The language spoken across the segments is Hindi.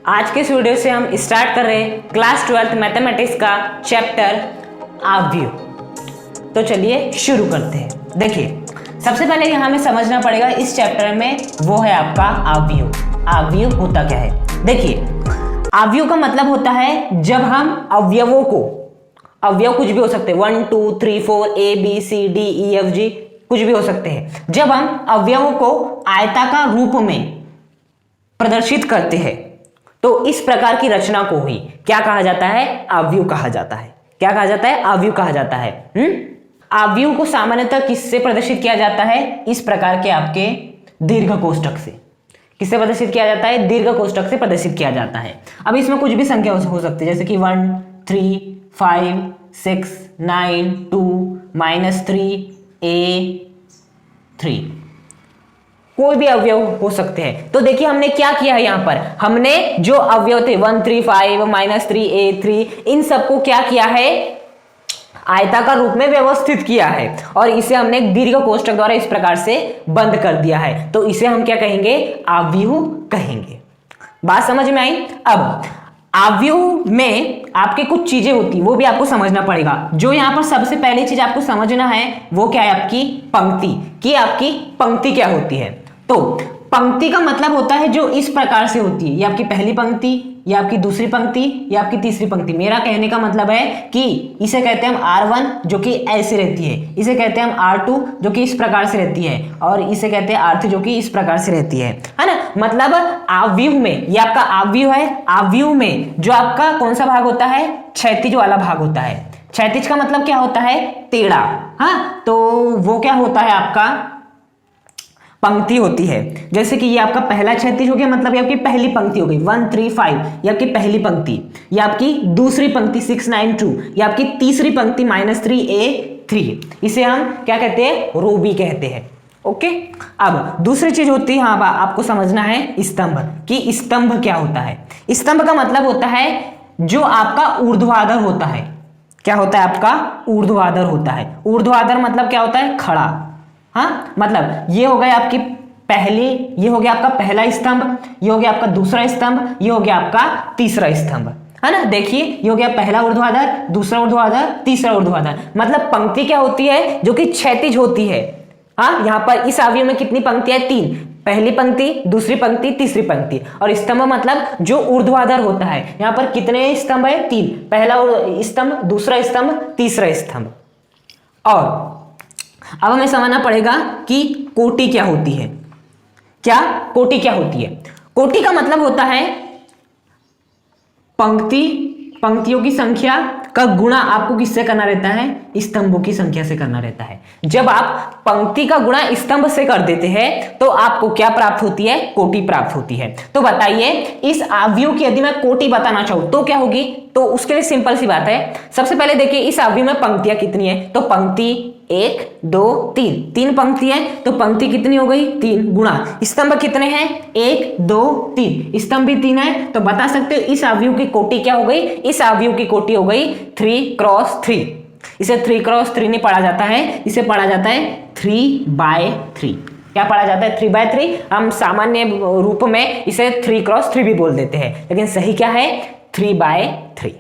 आज के इस वीडियो से हम स्टार्ट कर रहे हैं क्लास 12th मैथमेटिक्स का चैप्टर अवयव। तो चलिए शुरू करते हैं। देखिए, सबसे पहले यहाँ हमें समझना पड़ेगा इस चैप्टर में वो है आपका अवयव। अवयव होता क्या है? देखिए, अवयव का मतलब होता है जब हम अवयवों को, अवयव कुछ भी हो सकते हैं, 1 2 3 4 ABCDEFG कुछ भी हो सकते हैं। जब हम अवयवों को आयताकार रूप में प्रदर्शित करते हैं तो इस प्रकार की रचना को ही क्या कहा जाता है? अवयव कहा जाता है। क्या कहा जाता है? अवयव कहा जाता है। अवयव को सामान्यतः किससे प्रदर्शित किया जाता है? इस प्रकार के आपके दीर्घ कोष्ठक से। किससे प्रदर्शित किया जाता है? दीर्घ कोष्ठक से प्रदर्शित किया जाता है। अब इसमें कुछ भी संख्या हो सकती है, जैसे कि 1 3 5 6 9 2 -3 A3, कोई भी अवयव हो सकते हैं। तो देखिए हमने क्या किया है, यहां पर हमने जो अवयव थे 1 3 5 -3 A3, इन सबको क्या किया है? आयताकार रूप में व्यवस्थित किया है और इसे हमने एक दीर्घ कोष्ठक द्वारा इस प्रकार से बंद कर दिया है। तो इसे हम क्या कहेंगे? अवयव कहेंगे। बात समझ में आई? अब अवयव में आपके कुछ चीजें होती, वो भी आपको समझना पड़ेगा। जो यहां पर सबसे पहली चीज आपको समझना है वो क्या है? आपकी पंक्ति। कि आपकी पंक्ति क्या होती है? तो पंक्ति का मतलब होता है जो इस प्रकार से होती है। ये आपकी पहली पंक्ति, या आपकी दूसरी पंक्ति, या आपकी तीसरी पंक्ति। मेरा कहने का मतलब है कि इसे कहते हैं हम R1 जो कि ऐसे रहती है, इसे कहते हैं हम R2 जो कि इस प्रकार से रहती है, और इसे कहते हैं R3 जो कि इस प्रकार से रहती है ना। मतलब अवयव में, ये आपका अवयव है। अवयव में जो आपका कौन सा भाग होता है? क्षैतिज वाला भाग होता है। क्षैतिज का मतलब क्या होता है? टेढ़ा। हाँ, तो वो क्या होता है? आपका पंक्ति होती है। जैसे कि ये आपका पहला क्षैतिज हो गया, मतलब ये आपकी पहली पंक्ति हो गई 1 3 5, ये आपकी पहली पंक्ति। ये आपकी दूसरी पंक्ति 6 9 2, ये आपकी तीसरी पंक्ति -3 A3। इसे हम क्या कहते हैं? रो भी कहते हैं। ओके। अब दूसरी चीज होती है, हाँ आपको समझना है, स्तंभ। कि स्तंभ क्या होता है? स्तंभ का मतलब होता है जो आपका ऊर्ध्वाधर होता है। क्या होता है? आपका ऊर्ध्वाधर होता है। ऊर्ध्वाधर मतलब क्या होता है? खड़ा। हाँ, मतलब ये हो गया आपकी पहली, ये हो गया आपका पहला स्तंभ, ये हो गया आपका दूसरा स्तंभ, ये हो गया आपका तीसरा स्तंभ, है ना। देखिए, ये हो गया पहला ऊर्ध्वाधर, दूसरा ऊर्ध्वाधर, तीसरा ऊर्ध्वाधर। मतलब पंक्ति क्या होती है? जो कि क्षैतिज होती है। हाँ, यहाँ पर इस अवयव में कितनी पंक्तियां? 3। पहली पंक्ति, दूसरी पंक्ति, तीसरी पंक्ति। और स्तंभ मतलब जो ऊर्ध्वाधर होता है। यहाँ पर कितने स्तंभ है? 3। पहला स्तंभ, दूसरा स्तंभ, तीसरा स्तंभ। और अब हमें समझना पड़ेगा कि कोटि क्या होती है। क्या कोटि क्या होती है? कोटि का मतलब होता है पंक्तियों की संख्या का गुणा आपको किससे करना रहता है? स्तंभों की संख्या से करना रहता है। जब आप पंक्ति का गुणा स्तंभ से कर देते हैं तो आपको क्या प्राप्त होती है? कोटि प्राप्त होती है। तो बताइए, इस अवयव की यदि मैं कोटि बताना चाहूं तो क्या होगी? तो उसके लिए सिंपल सी बात है। सबसे पहले देखिए इस अवयव में पंक्तियां कितनी है? तो पंक्ति 1 2 3, 3 पंक्ति है, तो पंक्ति कितनी हो गई? 3 गुणा स्तंभ कितने हैं? 1 2 3, स्तंभ भी 3 है। तो बता सकते हो इस अवयव की कोटि क्या हो गई? इस अवयव की कोटि हो गई 3x3। इसे 3x3 नहीं पढ़ा जाता है, इसे पढ़ा जाता है 3/3। क्या पढ़ा जाता है? 3/3। हम सामान्य रूप में इसे 3x3 भी बोल देते हैं, लेकिन सही क्या है? 3/3।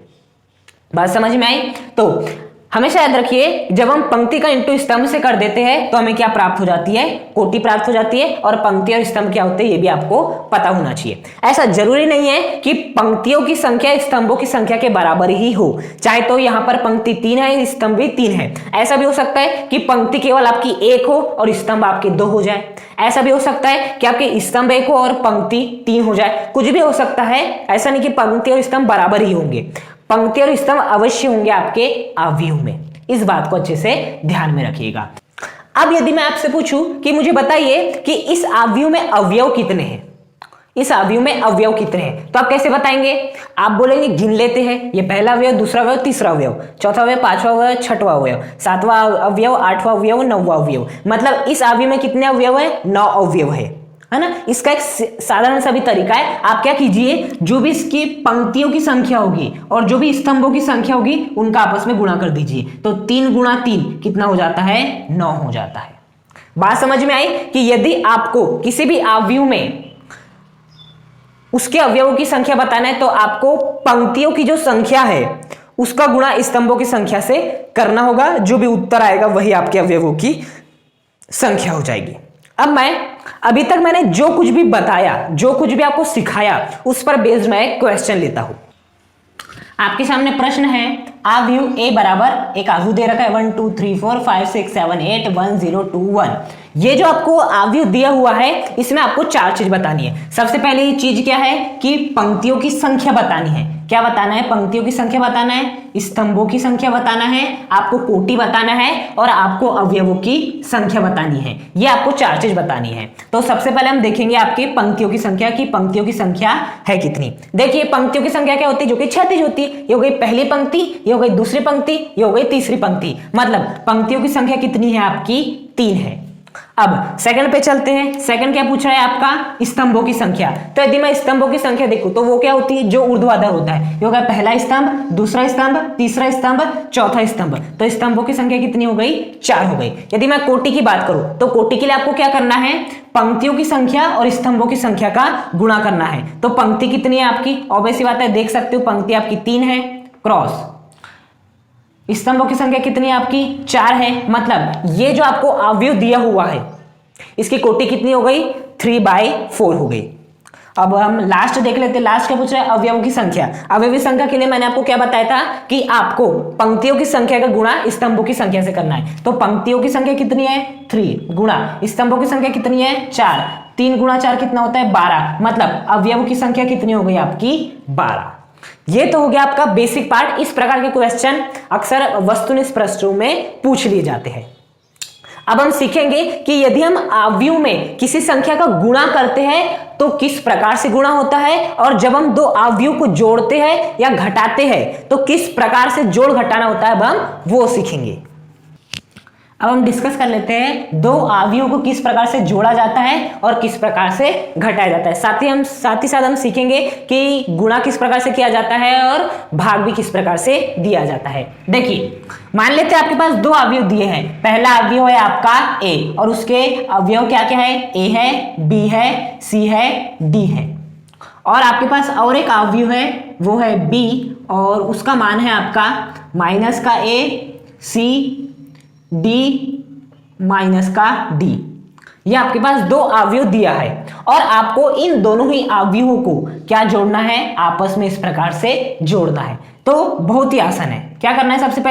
बात समझ में आई? तो हमेशा याद रखिए, जब हम पंक्ति का इंटू स्तंभ से कर देते हैं तो हमें क्या प्राप्त हो जाती है? कोटि प्राप्त हो जाती है। और पंक्ति और स्तंभ क्या होते हैं ये भी आपको पता होना चाहिए। ऐसा जरूरी नहीं है कि पंक्तियों की संख्या स्तंभों की संख्या के बराबर ही हो। चाहे तो यहां पर पंक्ति 3 है, स्तंभ भी 3 है। ऐसा भी हो सकता है कि पंक्ति केवल आपकी 1 हो और स्तंभ आपके 2 हो जाए। ऐसा भी हो सकता है कि आपके स्तंभ 1 हो और पंक्ति 3 हो जाए। कुछ भी हो सकता है। ऐसा नहीं कि पंक्ति और स्तंभ बराबर ही होंगे। पंक्ति और स्तंभ अवश्य होंगे आपके अवयव में। इस बात को अच्छे से ध्यान में रखिएगा। अब यदि मैं आपसे पूछूं कि मुझे बताइए कि इस अवयव में अवयव कितने हैं? इस अवयव में अवयव कितने हैं? तो आप कैसे बताएंगे? आप बोलेंगे गिन लेते हैं, ये पहला अवयव, दूसरा अवयव, तीसरा अवयव, चौथा अवयव, पांचवा अवयव, छठवां अवयव, सातवां अवयव, आठवां अवयव, नौवां अवयव। मतलब इस अवयव में कितने अवयव है? 9 अवयव है ना। इसका एक साधारण सा भी तरीका है। आप क्या कीजिए, जो भी इसकी पंक्तियों की संख्या होगी और जो भी स्तंभों की संख्या होगी उनका आपस में गुणा कर दीजिए। तो 3 × 3 कितना हो जाता है? 9 हो जाता है। बात समझ में आई कि यदि आपको किसी भी अवयव में उसके अवयवों की संख्या बताना है तो आपको पंक्तियों की जो संख्या है उसका गुणा स्तंभों की संख्या से करना होगा। जो भी उत्तर आएगा वही आपके अवयवों की संख्या हो जाएगी। अब मैं अभी तक मैंने जो कुछ भी बताया, जो कुछ भी आपको सिखाया, उस पर बेस्ड मैं क्वेश्चन लेता हूं। आपके सामने प्रश्न है, आव्यूह ए बराबर, एक आव्यूह दे रखा है 1 2 3 4 5 6 7 8 1 0 2 1। ये जो आपको आव्यूह दिया हुआ है इसमें आपको 4 चीज बतानी है। सबसे पहले चीज क्या है कि पंक्तियों की संख्या बतानी है। क्या बताना है? पंक्तियों की संख्या बताना है, स्तंभों की संख्या बताना है, आपको कोटि बताना है और आपको अवयवों की संख्या बतानी है। ये आपको 4 चीज बतानी है। तो सबसे पहले हम देखेंगे आपकी पंक्तियों की संख्या की पंक्तियों की संख्या है कितनी। देखिए पंक्तियों की संख्या क्या होती है, जो कि क्षैतिज होती है। ये हो गई पहली पंक्ति, ये हो गई दूसरी पंक्ति, ये हो गई तीसरी पंक्ति। मतलब पंक्तियों की संख्या कितनी है आपकी? 3 है। अब सेकंड पे चलते हैं। सेकंड क्या पूछ रहा है आपका? स्तंभों की संख्या। तो यदि मैं स्तंभों की संख्या देखूं तो वो क्या होती है? जो ऊर्ध्वाधर होता है। ये होगा पहला स्तंभ, दूसरा स्तंभ, तीसरा स्तंभ, चौथा स्तंभ। तो स्तंभों की संख्या कितनी हो गई? 4 हो गई। यदि मैं कोटि की बात करूं तो कोटि के लिए आपको क्या करना है? पंक्तियों की संख्या और स्तंभों की संख्या का गुणा करना है। तो पंक्ति कितनी है आपकी? ऑब्वियस सी बात है, देख सकते हो पंक्ति आपकी 3 है क्रॉस। स्तंभों की संख्या कितनी है आपकी? 4 है। मतलब ये जो आपको अवयव दिया हुआ है इसकी कोटि कितनी हो गई? 3/4 हो गई। अब हम लास्ट देख लेते हैं। लास्ट क्या पूछ रहा है? अवयवों की संख्या। अवयव की संख्या के लिए मैंने आपको क्या बताया था कि आपको पंक्तियों की संख्या का गुणा स्तंभों की संख्या से करना है। तो पंक्तियों की संख्या कितनी है? 3 गुणा स्तंभों की संख्या कितनी है? 4। 3 गुणा 4 कितना होता है? 12। मतलब अवयवों की संख्या कितनी हो गई आपकी? 12। ये तो हो गया आपका बेसिक पार्ट। इस प्रकार के क्वेश्चन अक्सर वस्तुनिष्ठ प्रश्नों में पूछ लिए जाते हैं। अब हम सीखेंगे कि यदि हम अवयव में किसी संख्या का गुणा करते हैं तो किस प्रकार से गुणा होता है, और जब हम दो अवयव को जोड़ते हैं या घटाते हैं तो किस प्रकार से जोड़ घटाना होता है, अब हम वो सीखेंगे। अब हम डिस्कस कर लेते हैं दो अवयवों को किस प्रकार से जोड़ा जाता है और किस प्रकार से घटाया जाता है। साथ ही साथ हम सीखेंगे कि गुणा किस प्रकार से किया जाता है और भाग भी किस प्रकार से दिया जाता है। देखिए मान लेते हैं आपके पास दो अवयव दिए हैं। पहला अवयव है आपका ए और उसके अवयव क्या क्या है? ए है, बी है, सी है, डी है। और आपके पास और एक अवयव है वो है बी और उसका मान है आपका माइनस का ए, सी, डी माइनस का डी। ये आपके पास दो अवयव दिया है और आपको इन दोनों ही अवयवों को क्या जोड़ना है? आपस में इस प्रकार से जोड़ना है। तो बहुत ही आसान है। क्या करना है? सबसे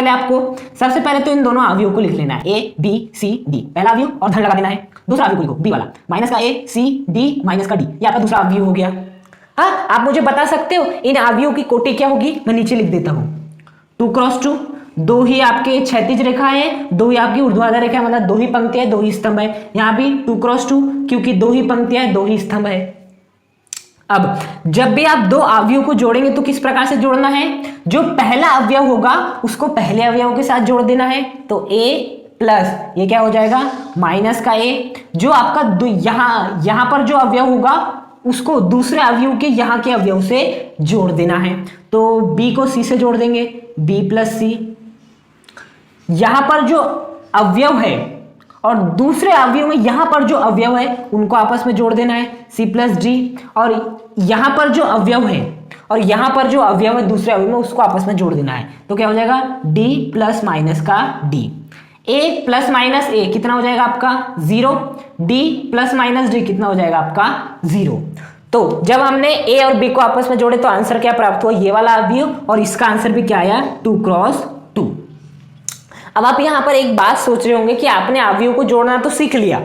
पहले तो इन दोनों अवयवों को लिख लेना है, ए बी सी डी। पहला अवयव और धन लगा देना है। दूसरा अवयव को लिखो बी वाला, माइनस का ए, सी, डी माइनस का डी। ये आपका दूसरा अवयव हो गया। हाँ, आप मुझे बता सकते हो इन अवयवों की कोटि क्या होगी? मैं नीचे लिख देता हूं 2 क्रॉस 2। दो ही आपके क्षैतिज रेखा है, दो ही आपकी ऊर्ध्वाधर रेखा है, मतलब दो ही पंक्तियां, दो ही स्तंभ है। यहां भी 2 क्रॉस 2 क्योंकि दो ही पंक्तियां, दो ही स्तंभ है। अब जब भी आप दो अवयव को जोड़ेंगे तो किस प्रकार से जोड़ना है? जो पहला अवयव होगा उसको पहले अवयव के साथ जोड़ देना है। तो a प्लस ये क्या हो जाएगा? माइनस का a। जो आपका यहां पर जो अवयव होगा उसको दूसरे अवयव के यहां के अवयव से जोड़ देना है। तो b को c से जोड़ देंगे, b प्लस c। यहां पर जो अवयव है और दूसरे अवयव में यहां पर जो अवयव है उनको आपस में जोड़ देना है, c प्लस डी। और यहां पर जो अवयव है और यहां पर जो अवयव है दूसरे अवयव में उसको आपस में जोड़ देना है। तो क्या हो जाएगा? d प्लस माइनस का d। a plus minus a कितना हो जाएगा आपका? 0। d प्लस माइनस d कितना हो जाएगा आपका? 0। तो जब हमने a और b को आपस में जोड़े तो आंसर क्या प्राप्त हुआ? ये वाला अवयव, और इसका आंसर भी क्या आया? 2 क्रॉस 2। अब आप यहां पर एक बात सोच रहे होंगे कि आपने अवयव को जोड़ना तो सीख लिया,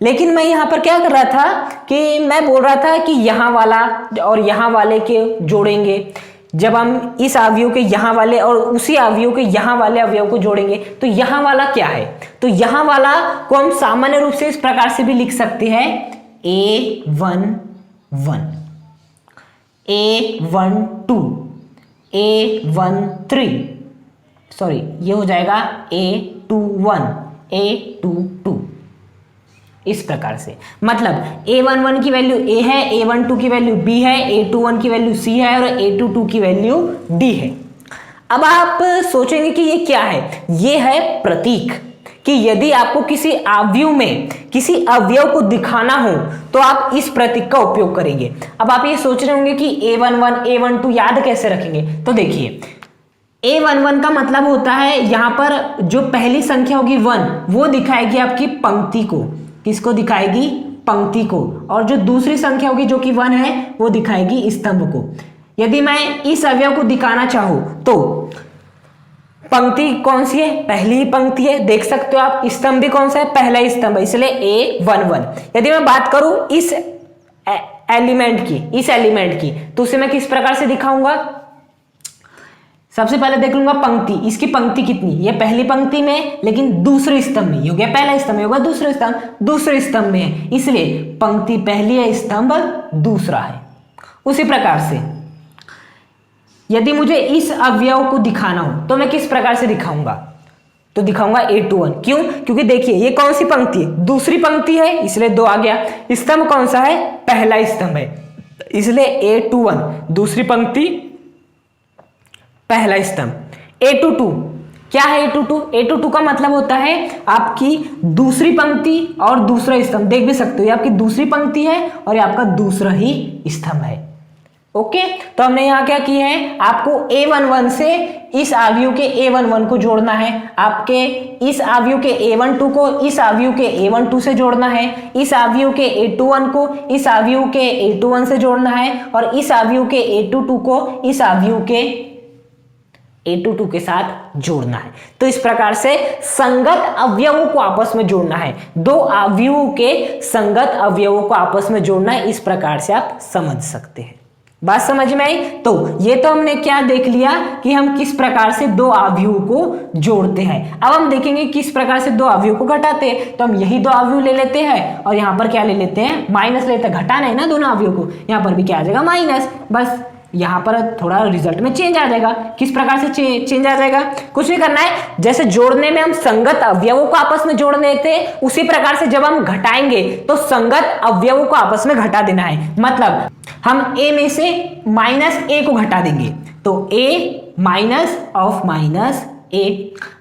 लेकिन मैं यहां पर क्या कर रहा था कि मैं बोल रहा था कि यहां वाला और यहां वाले के जोड़ेंगे। जब हम इस अवयव के यहां वाले और उसी अवयव के यहां वाले अवयव को जोड़ेंगे तो यहां वाला क्या है? तो यहां वाला को हम सामान्य रूप से इस प्रकार से भी लिख सकते हैं A11, A12, A13, सॉरी ये हो जाएगा A21, A22। इस प्रकार से मतलब A11 की वैल्यू A है, A12 की वैल्यू B है, A21 की वैल्यू C है और A22 की वैल्यू D है। अब आप सोचेंगे कि ये क्या है? ये है प्रतीक। कि यदि आपको किसी अवयव में किसी अवयव को दिखाना हो तो आप इस प्रतीक का उपयोग करेंगे। अब आप ये सोच रहे होंगे कि A11 A12 याद कैसे रखेंगे, तो देखिए A11 का मतलब होता है यहां पर जो पहली संख्या होगी 1 वो दिखाएगी आपकी पंक्ति को, किसको दिखाएगी, पंक्ति को, और जो दूसरी संख्या होगी जो कि 1 है वो दिखाएगी स्तंभ को। यदि मैं इस अवयव को दिखाना चाहूं तो पंक्ति कौन सी है, पहली ही पंक्ति है, देख सकते हो आप, स्तंभ भी कौन सा है, पहला ही स्तंभ है, इसलिए A11। यदि मैं बात करूं इस एलिमेंट की तो उसे मैं किस प्रकार से दिखाऊंगा, सबसे पहले देख लूंगा पंक्ति, इसकी पंक्ति कितनी, ये पहली पंक्ति में लेकिन दूसरे स्तंभ में, ये हो गया पहला स्तंभ, होगा दूसरे स्तंभ में है, इसलिए पंक्ति पहली है, स्तंभ दूसरा है। उसी प्रकार से यदि मुझे इस अवयव को दिखाना हो तो मैं किस प्रकार से दिखाऊंगा, तो दिखाऊंगा A21। क्यों, क्योंकि देखिए ये कौन सी पंक्ति है, दूसरी पंक्ति है, इसलिए 2 आ गया। स्तंभ कौन सा है, पहला स्तंभ है, इसलिए A21 दूसरी पंक्ति पहला स्तंभ। A22 क्या है, A22 का मतलब होता है आपकी दूसरी पंक्ति और दूसरा स्तंभ, देख भी सकते हो ये आपकी दूसरी पंक्ति है और ये आपका दूसरा ही स्तंभ है। ओके, तो हमने यहां क्या किया है, आपको A11 से इस अवयव के A11 को जोड़ना है, आपके इस अवयव के A12 को इस अवयव के A12 से जोड़ना है, इस अवयव के A21 को इस अवयव के A21 से जोड़ना है, और इस अवयव के A22 को इस अवयव के A22 के साथ जोड़ना है। तो इस प्रकार से संगत अवयवों को आपस में जोड़ना है, दो अवयवों के संगत अवयवों को आपस में जोड़ना है, इस प्रकार से आप समझ सकते हैं। बात समझ में आई? तो ये तो हमने क्या देख लिया कि हम किस प्रकार से दो अवयवों को जोड़ते हैं। अब हम देखेंगे किस प्रकार से दो अवयवों को घटाते हैं। तो हम यही दो अवयव ले लेते हैं और यहाँ पर क्या ले लेते हैं, माइनस लेते हैं, घटाना है ना दोनों अवयवों को, यहाँ पर भी क्या आ जाएगा, माइनस। बस यहाँ पर थोड़ा रिजल्ट में चेंज आ जाएगा। किस प्रकार से चेंज आ जाएगा, कुछ नहीं करना है, जैसे जोड़ने में हम संगत अवयवों को आपस में जोड़ देते हैं, उसी प्रकार से जब हम घटाएंगे तो संगत अवयवों को आपस में घटा देना है। मतलब हम a में से माइनस a को घटा देंगे, तो a minus of minus a।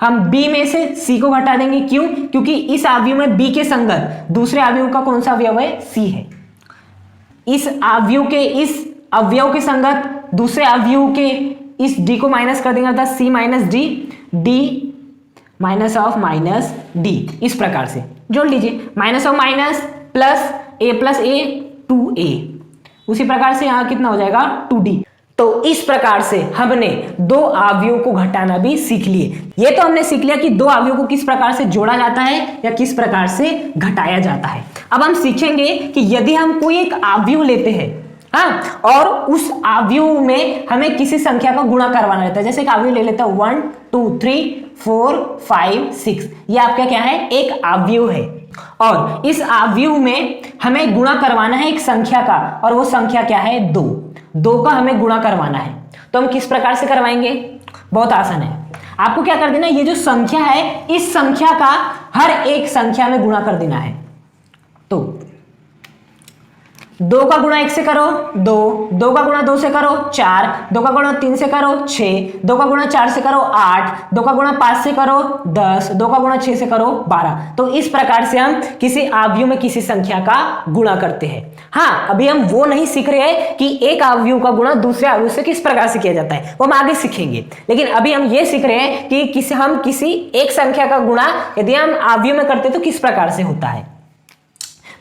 हम b में से c को घटा देंगे, क्यों, क्योंकि इस अवयव में b के संगत दूसरे अवयव का कौन सा अवयव है, c है। इस अवयव के संगत दूसरे अवयव के इस d को माइनस कर देंगे, अर्थात c minus d minus of minus d। इस प्रकार से जोड़ लीजिए, minus of minus plus a 2a। उसी प्रकार से यहाँ कितना हो जाएगा, 2d। तो इस प्रकार से हमने दो अवयवों को घटाना भी सीख लिए। ये तो हमने सीख लिया कि दो अवयवों को किस प्रकार से जोड़ा जाता है या किस प्रकार से घटाया जाता है। अब हम सीखेंगे कि यदि हम कोई एक अवयव लेते हैं, हाँ, और उस अवयव में हमें किसी संख्या का गुणा करवाना रहता है। जैसे एक अवयव ले लेता है 1 2 3 4 5 6, ये आपका क्या है, एक अवयव है, और इस अवयव में हमें गुणा करवाना है एक संख्या का, और वो संख्या क्या है, 2 का हमें गुणा करवाना है। तो हम किस प्रकार से करवाएंगे, बहुत आसान है। आपको क्या कर देना है, ये जो संख्या है इस संख्या का हर एक संख्या में गुणा कर देना है। तो 2 का गुणा 1 से करो 2 का गुणा 2 से करो 4, 2 का गुणा 3 से करो 6, 2 का गुणा 4 से करो 8, 2 का गुणा 5 से करो 10, 2 का गुणा 6 से करो 12। तो इस प्रकार से हम किसी अवयव में किसी संख्या का गुणा करते हैं। हाँ, अभी हम वो नहीं सीख रहे हैं कि एक अवयव का गुणा दूसरे अवयव से किस प्रकार से किया जाता है, वो हम आगे सीखेंगे। लेकिन अभी हम ये सीख रहे हैं कि हम किसी एक संख्या का गुणा यदि हम अवयव में करते तो किस प्रकार से होता है।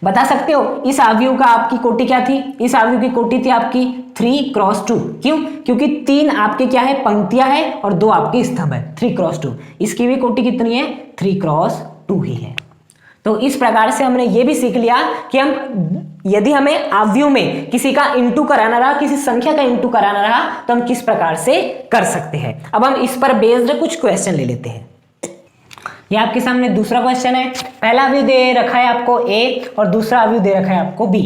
बता सकते हो इस अवयव का आपकी कोटि क्या थी, इस अवयव की कोटि थी आपकी 3 क्रॉस 2। क्यों, क्योंकि 3 आपके क्या है, पंक्तियां है, और 2 आपके स्तंभ है, 3 क्रॉस 2। इसकी भी कोटि कितनी है, 3 क्रॉस 2 ही है। तो इस प्रकार से हमने ये भी सीख लिया कि हम यदि हमें अवयव में किसी का इंटू कराना रहा, किसी संख्या का इंटू कराना रहा, तो हम किस प्रकार से कर सकते हैं। अब हम इस पर बेस्ड कुछ क्वेश्चन ले लेते हैं। ये आपके सामने दूसरा क्वेश्चन है। पहला अवयव दे रखा है आपको a और दूसरा अवयव दे रखा है आपको b।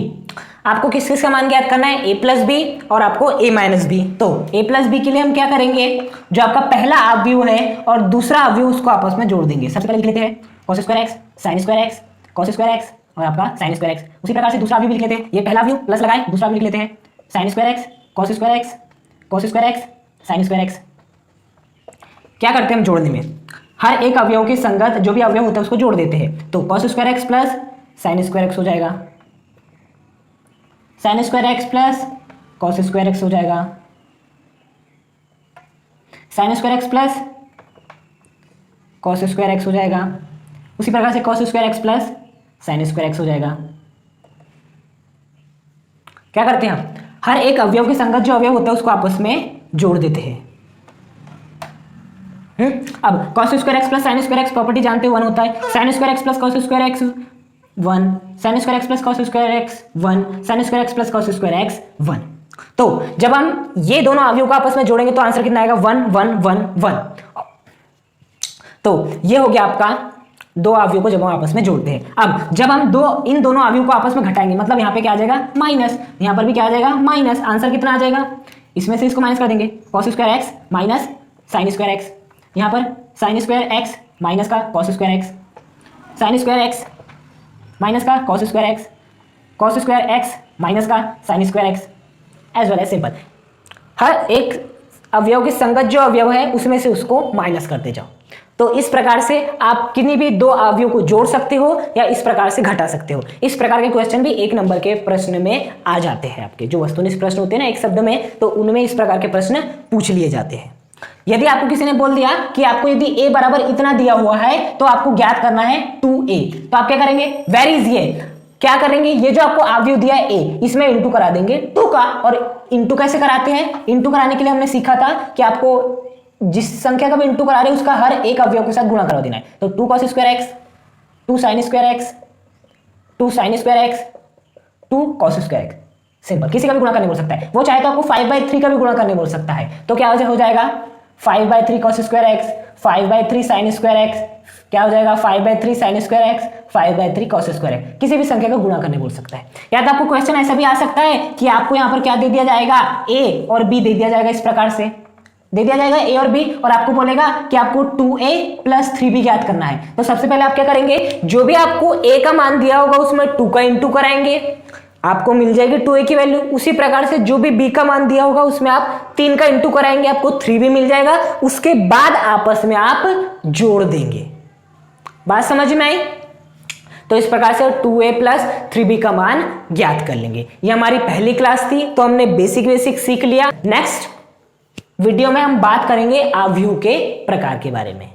आपको किस किस का मान ज्ञात करना है, a प्लस बी और आपको a माइनस बी। तो a प्लस बी के लिए हम क्या करेंगे, जो आपका पहला अवयव है और दूसरा अवयव उसको आपस में जोड़ देंगे। सबसे पहले लिख लेते हैं cos square x sin square x cos square x और आपका sin स्क्वायर x। उसी प्रकार से दूसरा अवयव लिख लेते हैं, ये पहला अवयव प्लस लगाए, दूसरा अवयव लिख लेते हैं sin square x cos square x sin square x। क्या करते हैं हम जोड़ने में, हर एक अवयव के संगत जो भी अवयव होता है उसको जोड़ देते हैं। तो cos square x plus sign square x हो जाएगा, sign square x plus cos square x हो जाएगा, sign square x plus cos square x हो जाएगा। उसी प्रकार से cos square x plus sign square x हो जाएगा। क्या करते हैं हम, हर एक अवयव के संगत जो अवयव होता है उसको आपस में जोड़ देते हैं। अब cos square x plus sign square x property जानते हो 1 होता है, sign square x plus cos square x 1, sign square x plus cos square x 1, sign square x plus cos square x 1। तो जब हम ये दोनों अवयव को आपस में जोड़ेंगे तो आंसर कितना आएगा 1 1 1 1। तो ये हो गया आपका दो अवयव को जब हम आपस में जोड़ते हैं। अब जब हम इन दोनों अवयव को आपस में घटाएंगे, मतलब यहाँ पे क्या आ जाएगा माइनस, यहाँ पर भी क्या आ जाएगा माइनस, आंसर कितना आ जाएगा, इसमें से इसको माइनस कर देंगे, cos square x minus sine square x, यहाँ पर साइन स्क्वायर एक्स माइनस का cos square x, sine square x minus का cos square x, cos square x minus का sine square x, as well as simple. हर एक अवयव के संगत जो अवयव है उसमें से उसको माइनस करते जाओ। तो इस प्रकार से आप किन्हीं भी दो अवयव को जोड़ सकते हो या इस प्रकार से घटा सकते हो। इस प्रकार के क्वेश्चन भी 1 नंबर के प्रश्न में आ जाते हैं। आपके जो वस्तुनिष्ठ प्रश्न होते हैं ना एक शब्द में, तो उनमें इस प्रकार के प्रश्न पूछ लिए जाते हैं। यदि आपको किसी ने बोल दिया कि आपको यदि a बराबर इतना दिया हुआ है तो आपको ज्ञात करना है 2a, तो आप क्या करेंगे, वेरी इजी है, क्या करेंगे, ये जो आपको अवयव दिया है a, इसमें इंटू करा देंगे 2 का। और इंटू कैसे कराते हैं, इंटू कराने के लिए हमने सीखा था कि आपको जिस संख्या का भी इंटू करा रहे हैं उसका हर एक अवयव के साथ गुणा करा देना है। तो 2 cos square x, 2 sign square x, 2 sign square x, 2 cos square x, simple. किसी का भी गुणा करने बोल सकता है, वो चाहे तो आपको 5/3 का भी गुणा करने बोल सकता है। तो क्या हो जाएगा 5/3 cos square x, 5/3 sign square x, क्या हो जाएगा 5/3 sign square x, 5/3 cos square x. किसी भी संख्या का गुणा करने बोल सकता है। या तो आपको क्वेश्चन ऐसा भी आ सकता है कि आपको यहाँ पर क्या दे दिया जाएगा, a और b दे दिया जाएगा, इस प्रकार से दे दिया जाएगा a और b, और आपको बोलेगा कि आपको 2a + 3b ज्ञात करना है। तो सबसे पहले आप क्या करेंगे, जो भी आपको a का मान दिया होगा उसमें 2 का इंटू कराएंगे, आपको मिल जाएगी 2a की वैल्यू। उसी प्रकार से जो भी b का मान दिया होगा उसमें आप 3 का इंटू कराएंगे, आपको 3b मिल जाएगा। उसके बाद आपस में आप जोड़ देंगे। बात समझ में आई? तो इस प्रकार से 2a + 3b का मान ज्ञात कर लेंगे। ये हमारी पहली क्लास थी, तो हमने बेसिक सीख लिया। नेक्स्ट वीडियो में हम बात करेंगे अवयव के प्रकार के बारे में।